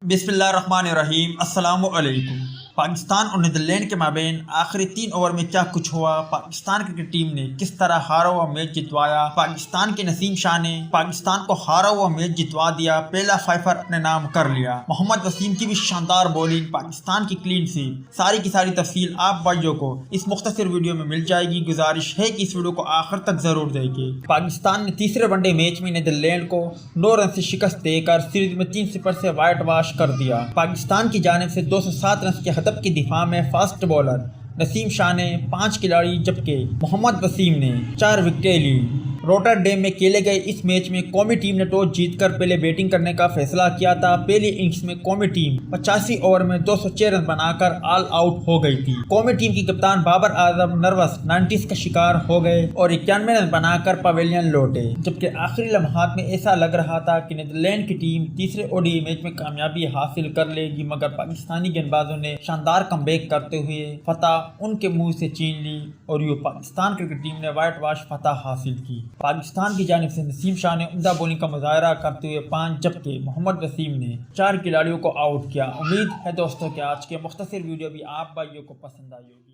बिस्मिल्लाहिर्रहमानिर्रहीम। अस्सलाम वालेकुम। पाकिस्तान और नीदरलैंड के माबेन आखिरी 3 ओवर में क्या कुछ हुआ, पाकिस्तान क्रिकेट टीम ने किस तरह हारा हुआ मैच जितवाया, पाकिस्तान के नसीम शाह ने पाकिस्तान को हारा हुआ मैच जितवा दिया, पहला फाइफर अपने नाम कर लिया। मोहम्मद वसीम की भी शानदार बॉलिंग, पाकिस्तान की क्लीन स्वीप, सारी की सारी तफसील आप भाइयों को इस मुख्तसर वीडियो में मिल जाएगी। गुजारिश है कि इस वीडियो को आखिर तक जरूर देखें। पाकिस्तान ने तीसरे वनडे मैच में नीदरलैंड को 9 रन से शिकस्त देकर सीरीज में 3-0 से वाइट वॉश कर दिया। पाकिस्तान की जानिब से 207 रन के हदफ की दिफा में फास्ट बॉलर नसीम शाह ने 5 खिलाड़ी जबकि मोहम्मद वसीम ने 4 विकेटें ली। रोटरडेम में खेले गए इस मैच में कौमी टीम ने टॉस जीतकर पहले बैटिंग करने का फैसला किया था। पहली इनिंग्स में कौमी टीम 85 ओवर में 206 रन बनाकर ऑल आउट हो गई थी। कौमी टीम की कप्तान बाबर आजम नर्वस 90s का शिकार हो गए और 91 रन बनाकर पवेलियन लौटे, जबकि आखिरी लम्हात में ऐसा लग रहा था कि नीदरलैंड की टीम तीसरे ओडीआई मैच में कामयाबी हासिल कर लेगी, मगर पाकिस्तानी गेंदबाजों ने शानदार कमबैक करते हुए फतह उनके मुंह से छीन ली और यूं पाकिस्तान क्रिकेट टीम ने व्हाइट वॉश फतह हासिल की। पाकिस्तान की जानिब से नसीम शाह ने उम्दा बॉलिंग का मुजाहरा करते हुए 5 जबकि मोहम्मद वसीम ने 4 खिलाड़ियों को आउट किया। उम्मीद है दोस्तों कि आज के मुख्तसर वीडियो भी आप भाइयों को पसंद आई होगी।